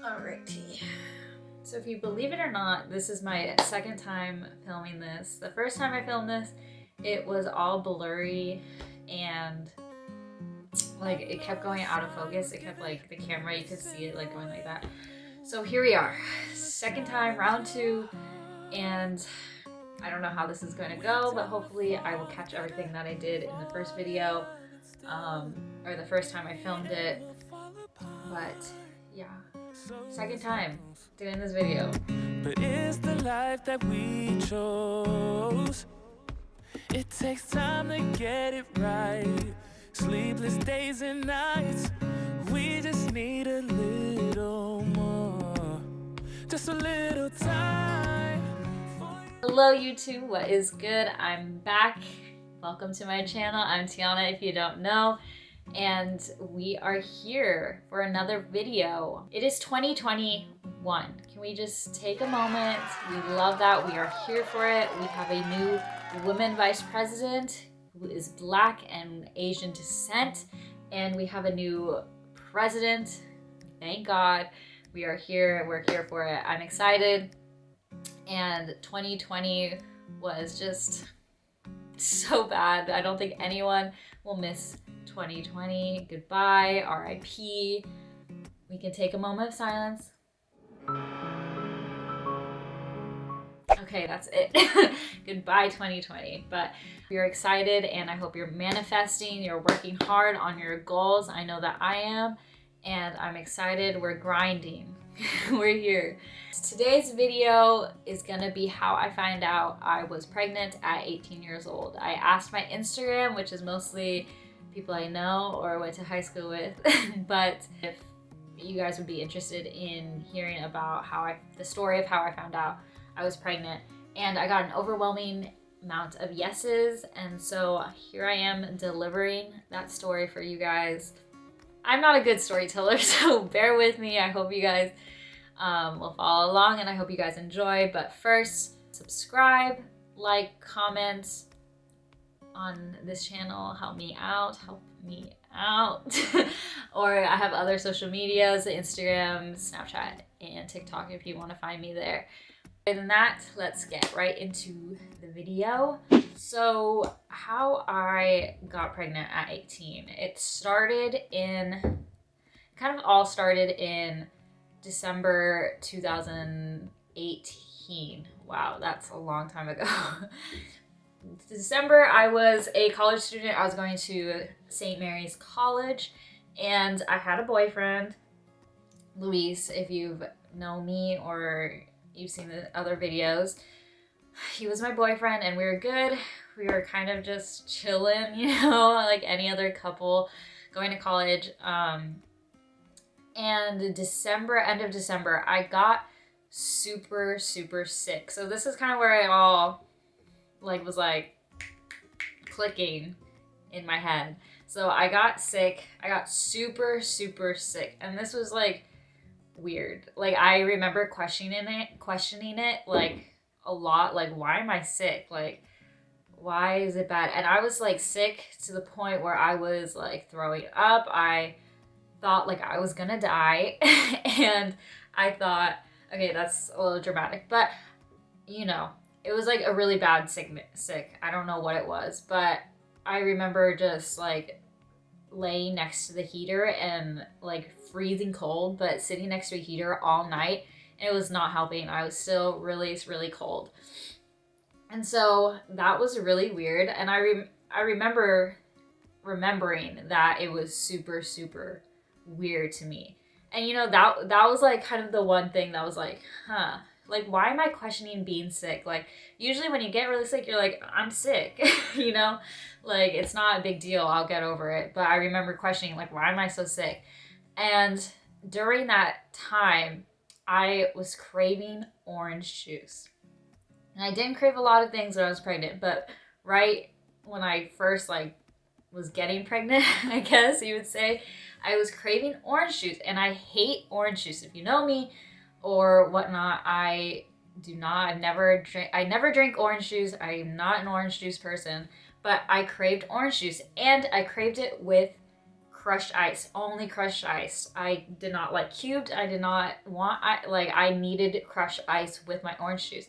Alrighty. So if you believe it or not, this is my second time filming this. The first time I filmed this, it was all blurry and like it kept going out of focus. It kept like the camera, you could see it like going like that. So here we are, second time, round two, and I don't know how this is going to go, but hopefully I will catch everything that I did in the first video, or the first time I filmed it. But yeah, second time doing this video. But it's the life that we chose. It takes time to get it right. Sleepless days and nights. We just need a little more. Just a little time. Hello YouTube, what is good? I'm back. Welcome to my channel. I'm Tianna if you don't know. And we are here for another video. It is 2021. Can we just take a moment? We love that. We are here for it. We have a new woman vice president who is Black and Asian descent. And we have a new president. Thank God. We are here. We're here for it. I'm excited. And 2020 was just so bad. I don't think anyone will miss 2020. Goodbye, RIP. We can take a moment of silence. Okay, that's it. Goodbye 2020. But we are excited and I hope you're manifesting, you're working hard on your goals. I know that I am, and I'm excited. We're grinding. We're here. Today's video is gonna be how I found out I was pregnant at 18 years old. I asked my Instagram, which is mostly people I know or went to high school with, but if you guys would be interested in hearing about the story of how I found out I was pregnant, and I got an overwhelming amount of yeses, and so here I am delivering that story for you guys. I'm not a good storyteller, so bear with me. I hope you guys will follow along, and I hope you guys enjoy. But first, subscribe, like, comment on this channel. Help me out. Or I have other social medias, Instagram, Snapchat, and TikTok if you want to find me there. Other than that, let's get right into the video. So how I got pregnant at 18, it kind of all started in December 2018. Wow, that's a long time ago. December, I was a college student. I was going to St. Mary's College, and I had a boyfriend, Luis, if you know me or you've seen the other videos. He was my boyfriend and we were good. We were kind of just chilling, you know, like any other couple going to college. And end of December, I got super sick. So this is kind of where it all was clicking in my head. So I got sick. I got super sick. And this was weird. I remember questioning it a lot. Why am I sick? Why is it bad? And I was sick to the point where I was throwing up. I thought I was gonna die. And I thought, okay, that's a little dramatic, but you know, it was a really bad sick. I don't know what it was, but I remember just laying next to the heater and freezing cold, but sitting next to a heater all night, and it was not helping. I was still really cold. And so that was really weird. And I remember remembering that it was super weird to me. And you know, that was kind of the one thing that was huh, why am I questioning being sick? Usually when you get really sick, you're I'm sick, you know, it's not a big deal. I'll get over it. But I remember questioning, why am I so sick? And during that time, I was craving orange juice. And I didn't crave a lot of things when I was pregnant, but right when I first was getting pregnant, I guess you would say, I was craving orange juice. And I hate orange juice. If you know me or whatnot, I never drink orange juice. I'm not an orange juice person, but I craved orange juice, and I craved it with crushed ice, only crushed ice. I did not like cubed. I did not want, I needed crushed ice with my orange juice.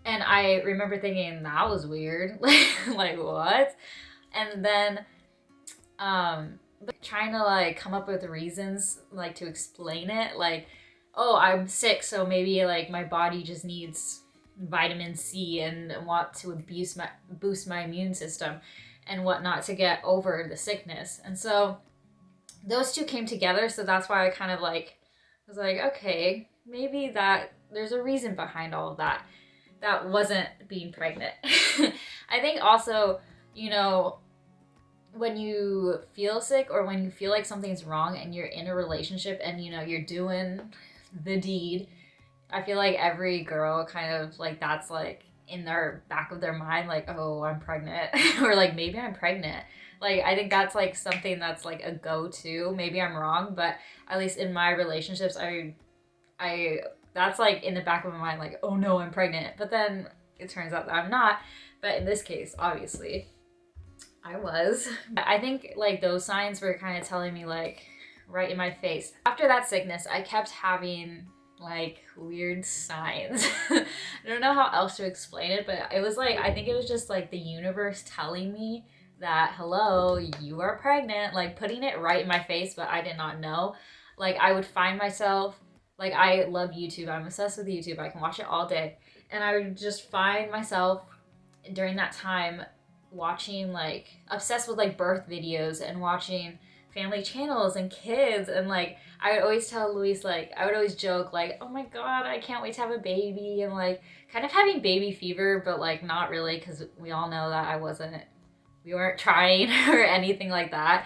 And I remember thinking that was weird. Like what? And then trying to like come up with reasons like to explain it, like, oh, I'm sick, so maybe like my body just needs vitamin C and want to boost my immune system and whatnot to get over the sickness. And so those two came together, so that's why I kind of like was like, okay, maybe that there's a reason behind all of that. That wasn't being pregnant. I think also, you know, when you feel sick or when you feel like something's wrong and you're in a relationship and, you know, you're doing the deed, I feel like every girl kind of like that's like in their back of their mind, like, oh, I'm pregnant or like maybe I'm pregnant. Like, I think that's like something that's like a go-to. Maybe I'm wrong, but at least in my relationships, I that's like in the back of my mind, like, oh no, I'm pregnant. But then it turns out that I'm not. But in this case, obviously, I was. I think like those signs were kind of telling me like right in my face. After that sickness, I kept having like weird signs. I don't know how else to explain it, but it was like, I think it was just like the universe telling me that, hello, you are pregnant, like putting it right in my face, but I did not know. Like I would find myself, like I love YouTube. I'm obsessed with YouTube. I can watch it all day. And I would just find myself during that time watching, like, obsessed with like birth videos and watching family channels and kids. And like I would always tell Luis, like I would always joke like, oh my god, I can't wait to have a baby, and like kind of having baby fever, but like not really, because we all know that we weren't trying or anything like that.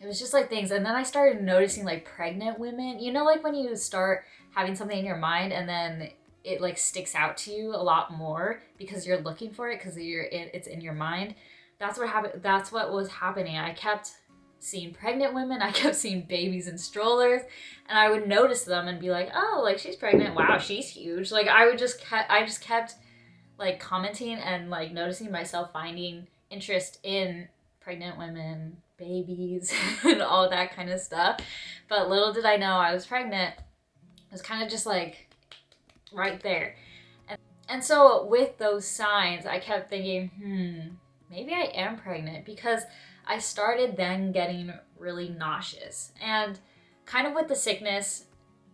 It was just like things. And then I started noticing like pregnant women, you know, like when you start having something in your mind and then it like sticks out to you a lot more because you're looking for it, because it's in your mind. That's what happened. That's what was happening. I kept seeing pregnant women. I kept seeing babies in strollers, and I would notice them and be like, oh, like she's pregnant. Wow, she's huge. Like I just kept like commenting and like noticing myself finding interest in pregnant women, babies, and all that kind of stuff. But little did I know I was pregnant. It was kind of just like right there. And so with those signs, I kept thinking, maybe I am pregnant, because I started then getting really nauseous. And kind of with the sickness,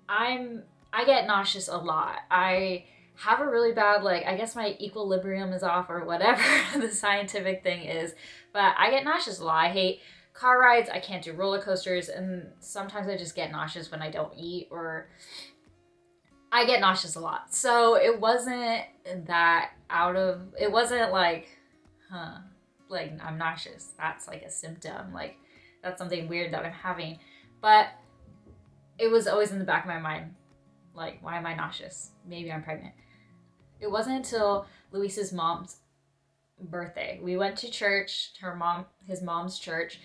I get nauseous a lot. I have a really bad, like, I guess my equilibrium is off or whatever the scientific thing is, but I get nauseous a lot. I hate car rides. I can't do roller coasters. And sometimes I just get nauseous when I don't eat, or I get nauseous a lot. So it wasn't it wasn't like, like I'm nauseous. That's like a symptom. Like that's something weird that I'm having. But it was always in the back of my mind, like, why am I nauseous? Maybe I'm pregnant. It wasn't until Luis's mom's birthday. We went to church, his mom's church,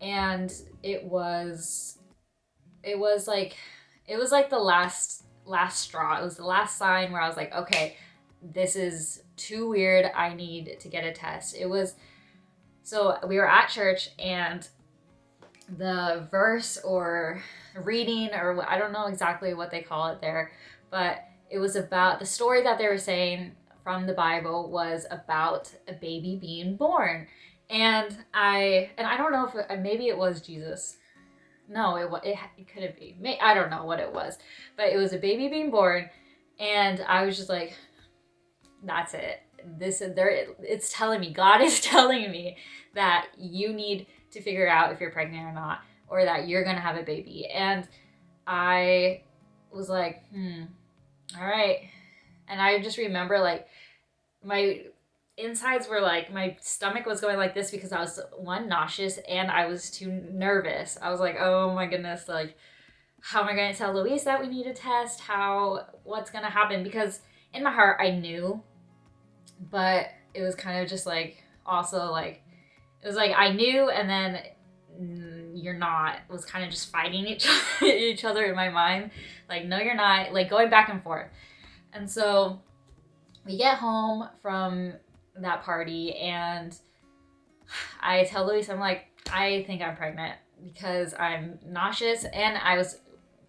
and it was like the last straw. It was the last sign where I was like, okay, this is too weird. I need to get a test. So we were at church, and the verse or reading, or I don't know exactly what they call it there, but it was about the story that they were saying from the Bible was about a baby being born. And I don't know if maybe it was Jesus. No, it couldn't be. I don't know what it was, but it was a baby being born, and I was just like, that's it. It's telling me, God is telling me that you need to figure out if you're pregnant or not, or that you're gonna have a baby. And I was like, all right. And I just remember like my insides were like, my stomach was going like this because I was nauseous and I was too nervous. I was like, oh my goodness, like how am I going to tell Luis that we need a test? What's going to happen? Because in my heart I knew, but it was kind of just like, also like, it was like I knew, and then you're not. It was kind of just fighting each other in my mind. Like, no, you're not. Like going back and forth. And so we get home from that party, and I tell Luis, I'm like, I think I'm pregnant. because I'm nauseous and I was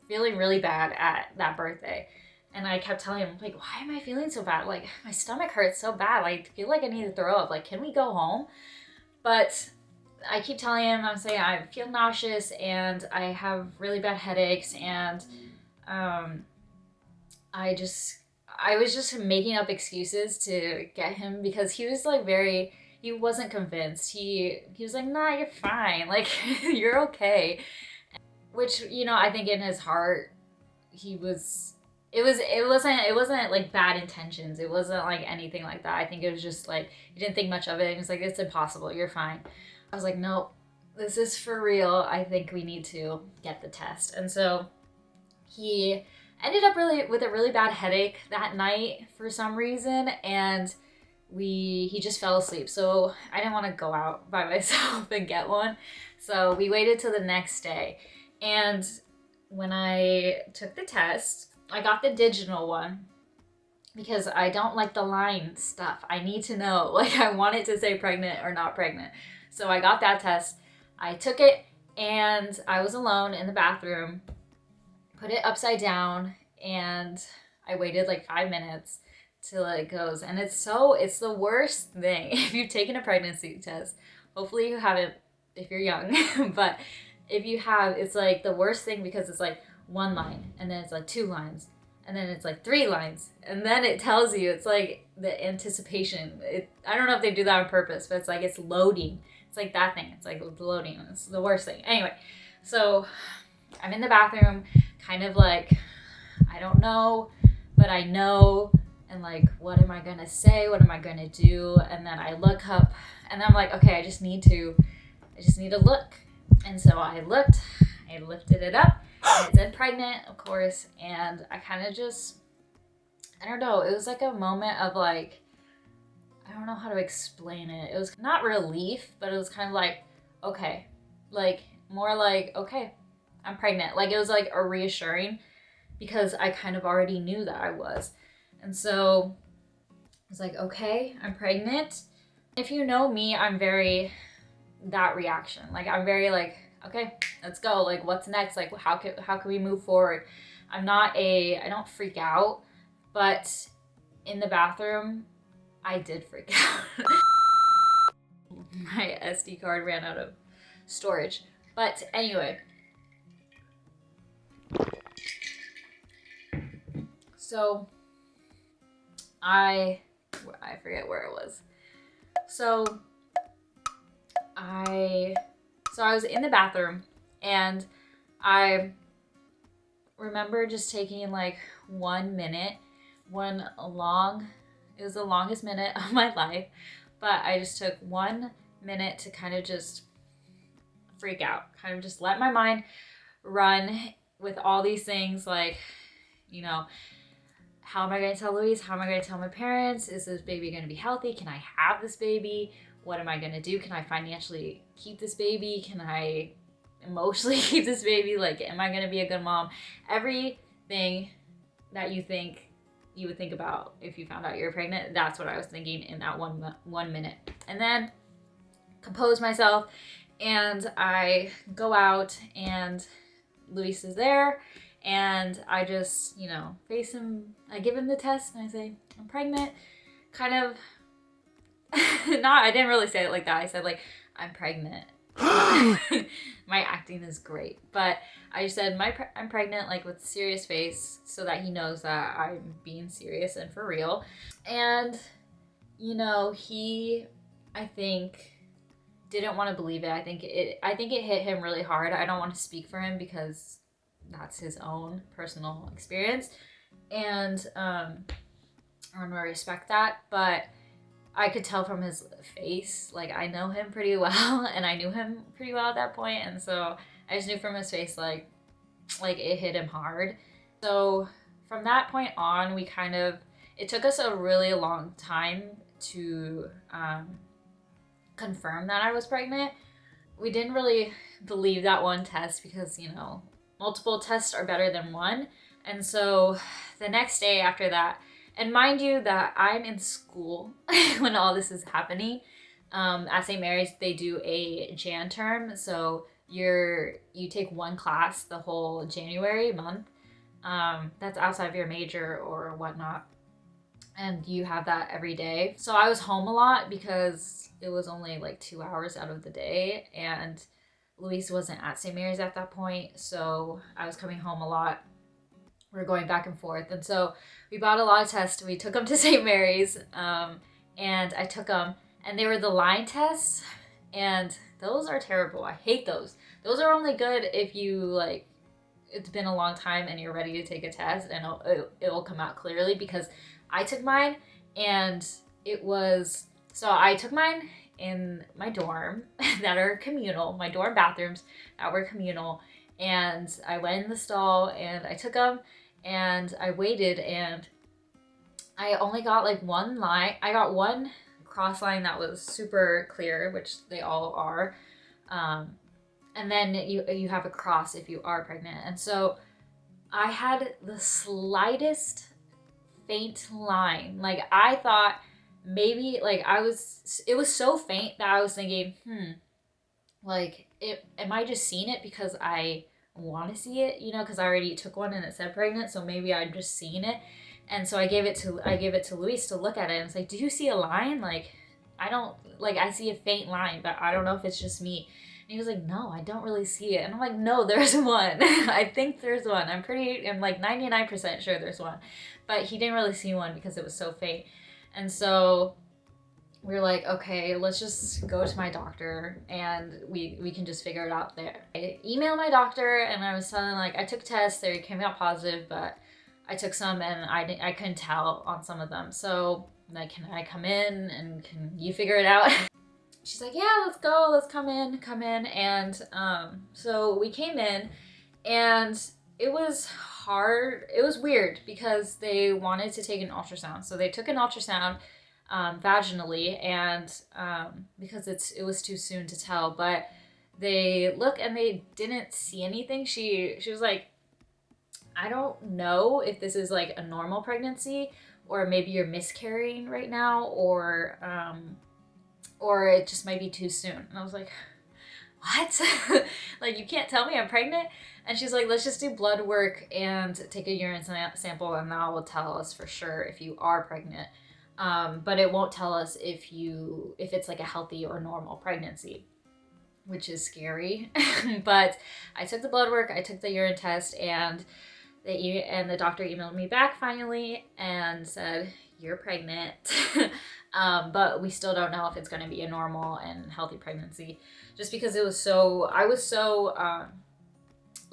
feeling really bad at that birthday. And I kept telling him, like, why am I feeling so bad? Like, my stomach hurts so bad. I feel like I need to throw up. Like, can we go home? But I keep telling him, I'm saying I feel nauseous and I have really bad headaches. And I was just making up excuses to get him because he was like he wasn't convinced. He was like, nah, you're fine. Like, you're okay. Which, I think in his heart, it wasn't like bad intentions. It wasn't like anything like that. I think it was just like, he didn't think much of it. He was like, it's impossible. You're fine. I was like, nope, this is for real. I think we need to get the test. And so he ended up with a really bad headache that night for some reason. And he just fell asleep. So I didn't want to go out by myself and get one. So we waited till the next day. And when I took the test, I got the digital one because I don't like the line stuff. I need to know, like, I want it to say pregnant or not pregnant. So I got that test. I took it and I was alone in the bathroom, put it upside down, and I waited like 5 minutes till it goes. And it's the worst thing. If you've taken a pregnancy test, hopefully you haven't if you're young, but if you have, it's like the worst thing because it's like one line and then it's like 2 lines and then it's like 3 lines and then it tells you, it's like the anticipation. I don't know if they do that on purpose, but it's like it's loading. It's like that thing. It's like loading. It's the worst thing. Anyway, so I'm in the bathroom, kind of like, I don't know, but I know, and like, what am I gonna say? What am I gonna do? And then I look up and I'm like, okay, I just need to look. And so I looked, I lifted it up, and it said pregnant, of course, and I kind of just, I don't know, it was like a moment of like, I don't know how to explain it. It was not relief, but it was kind of like, okay, like, more like, okay, I'm pregnant. Like, it was like a reassuring because I kind of already knew that I was. And so I was like, okay, I'm pregnant. If you know me, I'm very that reaction. Like, I'm very like, okay, let's go. Like, what's next? Like, how can we move forward? I don't freak out, but in the bathroom, I did freak out. My SD card ran out of storage. But anyway, so I forget where it was. So I was in the bathroom and I remember just taking like 1 minute, it was the longest minute of my life, but I just took 1 minute to kind of just freak out, kind of just let my mind run with all these things like, how am I going to tell Louise? How am I going to tell my parents? Is this baby going to be healthy? Can I have this baby? What am I going to do? Can I financially keep this baby? Can I emotionally keep this baby? Like, am I going to be a good mom? Everything that you would think about if you found out you're pregnant, that's what I was thinking in that 1 minute. And then compose myself and I go out and Luis is there and I just, face him. I give him the test and I say, I'm pregnant. Kind of, I didn't really say it like that. I said like, I'm pregnant. My acting is great. But I just said, I'm pregnant, like with a serious face so that he knows that I'm being serious and for real. And, he, I think, didn't want to believe it. I think it hit him really hard. I don't want to speak for him because that's his own personal experience. And I want to respect that. But I could tell from his face, like I know him pretty well and I knew him pretty well at that point. And so I just knew from his face, like it hit him hard. So from that point on, it took us a really long time to confirm that I was pregnant. We didn't really believe that one test because, multiple tests are better than one. And so the next day after that, and mind you that I'm in school when all this is happening. At St. Mary's, they do a Jan term. So you take one class the whole January month. That's outside of your major or whatnot. And you have that every day. So I was home a lot because it was only like 2 hours out of the day. And Luis wasn't at St. Mary's at that point. So I was coming home a lot. We were going back and forth. And so we bought a lot of tests. We took them to St. Mary's. And I took them. And they were the line tests. And those are terrible. I hate those. Those are only good if you like, it's been a long time and you're ready to take a test and it'll come out clearly, because I took mine and it was, so I took mine in my dorm that are communal, my dorm bathrooms that were communal, and I went in the stall and I took them and I waited, and I only got like one line. I got one cross line that was super clear, which they all are. And then you have a cross if you are pregnant. And so I had the slightest faint line. Like I thought maybe like it was so faint that I was thinking, like am I just seeing it because I want to see it, you know, because I already took one and it said pregnant, so maybe I'm just seeing it. And so I gave it to Luis to look at it, and it's like, do you see a line? Like I see a faint line, but I don't know if it's just me. And he was like, no, I don't really see it. And I'm like, no, there's one. I think there's one. I'm like 99% sure there's one. But he didn't really see one because it was so faint. And so we were like, okay, let's just go to my doctor and we can just figure it out there. I emailed my doctor and I was telling like, I took tests, they came out positive, but I took some and I couldn't tell on some of them. So like, can I come in and can you figure it out? She's like, yeah, let's go, let's come in. And so we came in and it was hard. It was weird because they wanted to take an ultrasound. So they took an ultrasound vaginally, and because it was too soon to tell, but they look and they didn't see anything. She was like, I don't know if this is like a normal pregnancy or maybe you're miscarrying right now, or it just might be too soon. And I was like, what? Like, you can't tell me I'm pregnant? And she's like, let's just do blood work and take a urine sample, and that will tell us for sure if you are pregnant. But it won't tell us if it's like a healthy or normal pregnancy, which is scary. But I took the blood work, I took the urine test, and the doctor emailed me back finally and said, you're pregnant. But we still don't know if it's going to be a normal and healthy pregnancy, just because I was so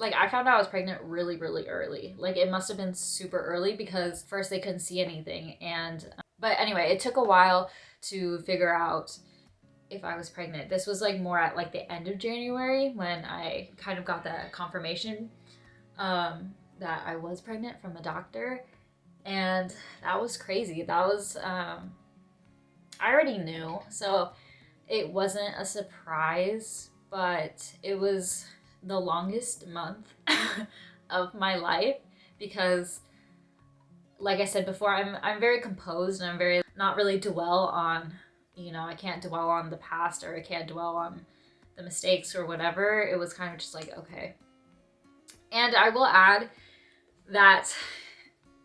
like, I found out I was pregnant really, really early. Like, it must have been super early because first they couldn't see anything. And, but anyway, it took a while to figure out if I was pregnant. This was like more at like the end of January when I kind of got that confirmation, that I was pregnant from the doctor. And that was crazy. That was, I already knew, so it wasn't a surprise, but it was the longest month of my life because, like I said before, I'm very composed and I'm very not really dwell on, you know, I can't dwell on the past or I can't dwell on the mistakes or whatever. It was kind of just like, okay. And I will add that,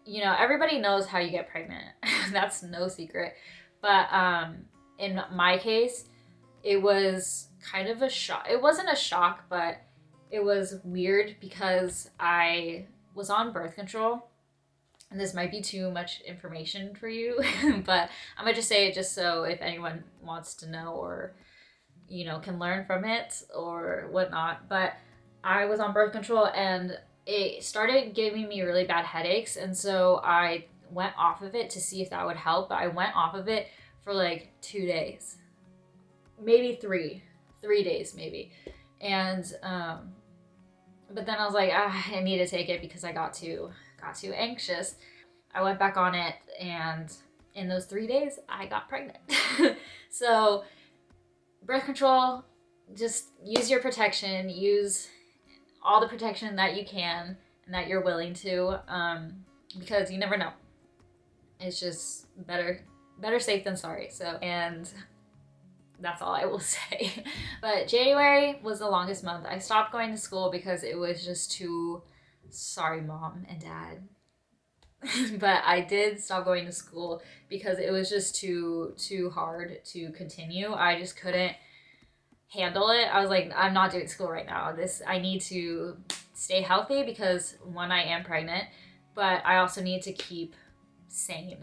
you know, everybody knows how you get pregnant. That's no secret. But in my case, it was kind of a shock. It wasn't a shock, but it was weird because I was on birth control. And this might be too much information for you, but I'm going to just say it just so if anyone wants to know or, you know, can learn from it or whatnot. But I was on birth control and it started giving me really bad headaches. And so I went off of it to see if that would help. But I went off of it for like 2 days, maybe 3 days maybe. And, but then I was like, I need to take it because I got too anxious. I went back on it, and in those 3 days, I got pregnant. So birth control, just use your protection, use all the protection that you can and that you're willing to, because you never know. It's just better safe than sorry. So, and That's all I will say. But January was the longest month. I stopped going to school because it was just too, sorry mom and dad. But I did stop going to school because it was just too hard to continue. I just couldn't handle it. I was like, I'm not doing school right now. I need to stay healthy because one, I am pregnant, but I also need to keep sane,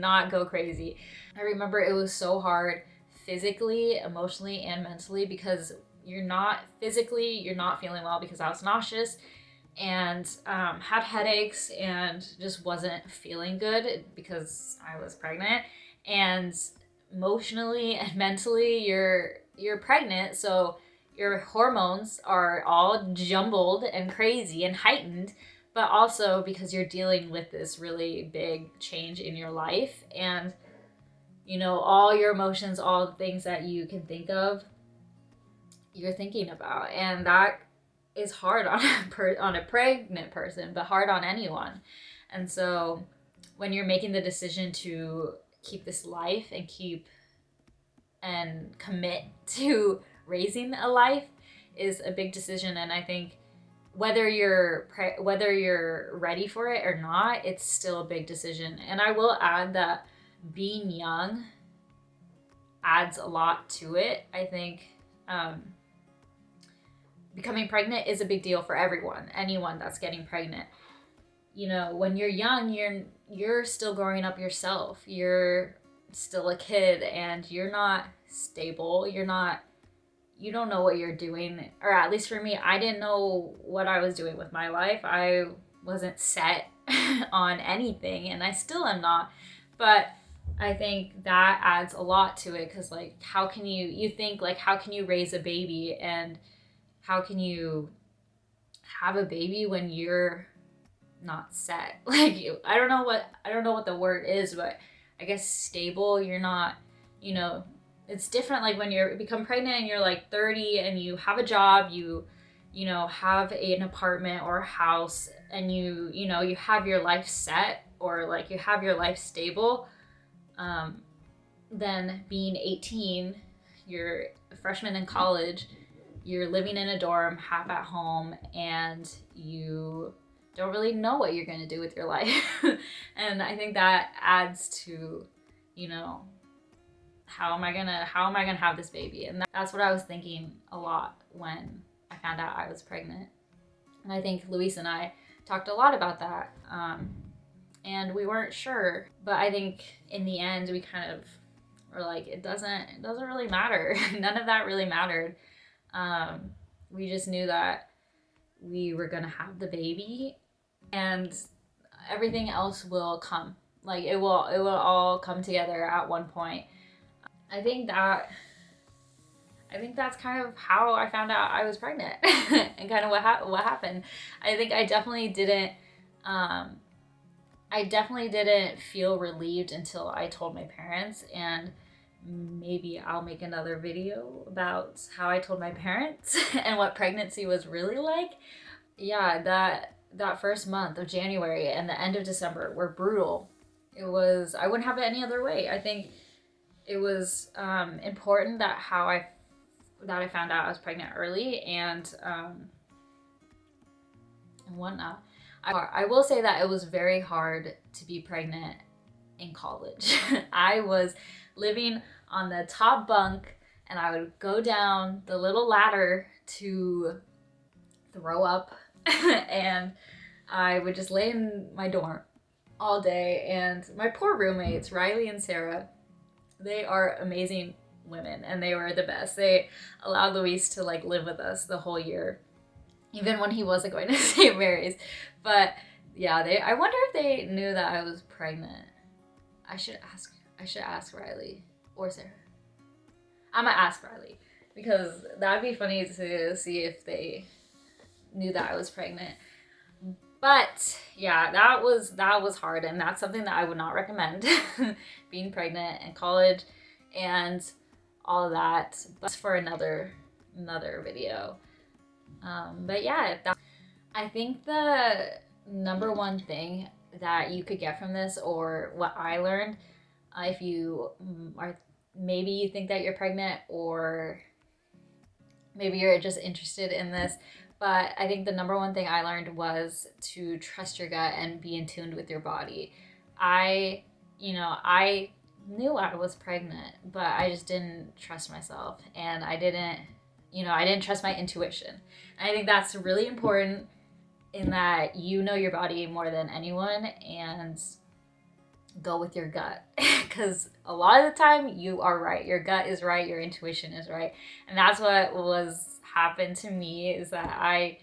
not go crazy. I remember it was so hard physically, emotionally, and mentally because you're not feeling well because I was nauseous and had headaches and just wasn't feeling good because I was pregnant. And emotionally and mentally, you're pregnant, so your hormones are all jumbled and crazy and heightened, but also because you're dealing with this really big change in your life, and all your emotions, all the things that you can think of, you're thinking about, and that is hard on on a pregnant person, but hard on anyone. And so when you're making the decision to keep this life and commit to raising a life is a big decision. And I think whether you're ready for it or not, it's still a big decision. And I will add that being young adds a lot to it. I think becoming pregnant is a big deal for anyone that's getting pregnant. When you're young, you're still growing up yourself. You're still a kid and you're not stable. You don't know what you're doing, or at least for me, I didn't know what I was doing with my life. I wasn't set on anything, and I still am not. But I think that adds a lot to it, because how can you think how can you raise a baby, and how can you have a baby when you're not set? I don't know what the word is, but I guess stable. You're not, it's different when you become pregnant and you're 30 and you have a job, you have an apartment or a house, and you have your life set, or you have your life stable. Then being 18, you're a freshman in college, you're living in a dorm, half at home, and you don't really know what you're going to do with your life. And I think that adds to, how am I gonna have this baby? And that's what I was thinking a lot when I found out I was pregnant. And I think Luis and I talked a lot about that. And we weren't sure, but I think in the end we kind of were it doesn't really matter. None of that really mattered. We just knew that we were gonna have the baby, and everything else will come. It will all come together at one point. I think that's kind of how I found out I was pregnant and kind of what happened. I think I definitely didn't feel relieved until I told my parents, and maybe I'll make another video about how I told my parents and what pregnancy was really like. Yeah, that first month of January and the end of December were brutal. I wouldn't have it any other way. I think it was important that I found out I was pregnant early, and whatnot. I will say that it was very hard to be pregnant in college. I was living on the top bunk, and I would go down the little ladder to throw up, and I would just lay in my dorm all day. And my poor roommates, Riley and Sarah, they are amazing women, and they were the best. They allowed Luis to live with us the whole year, even when he wasn't going to St. Mary's. But yeah, I wonder if they knew that I was pregnant. I should ask Riley or Sarah. I'm gonna ask Riley, because that'd be funny to see if they knew that I was pregnant. But yeah, that was hard, and that's something that I would not recommend. Being pregnant in college and all of that. But for another video. But yeah, I think the number one thing that you could get from this, or what I learned, if you are maybe you think that you're pregnant, or maybe you're just interested in this. But I think the number one thing I learned was to trust your gut and be in tune with your body. I knew I was pregnant, but I just didn't trust myself, and I didn't trust my intuition. And I think that's really important, in that you know your body more than anyone, and go with your gut, because a lot of the time you are right. Your gut is right, your intuition is right. And that's what was happened to me, is that I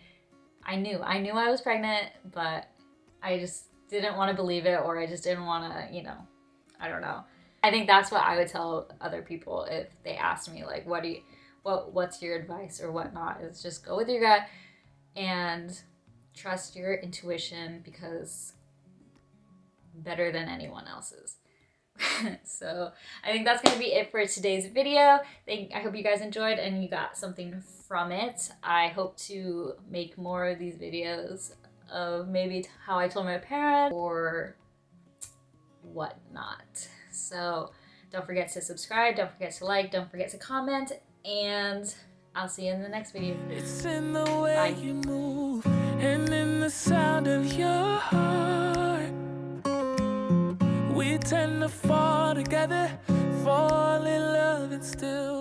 knew I was pregnant, but I just didn't want to believe it, or I just didn't want to, I don't know. I think that's what I would tell other people if they asked me, like, what's your advice or whatnot, is just go with your gut and trust your intuition, because better than anyone else's. So I think that's going to be it for today's video. I hope you guys enjoyed and you got something from it. I hope to make more of these videos of maybe how I told my parents or whatnot. So don't forget to subscribe, don't forget to like, don't forget to comment, and I'll see you in the next video. It's in the way Bye. you move and in the sound of your heart. We tend to fall together, fall in love and still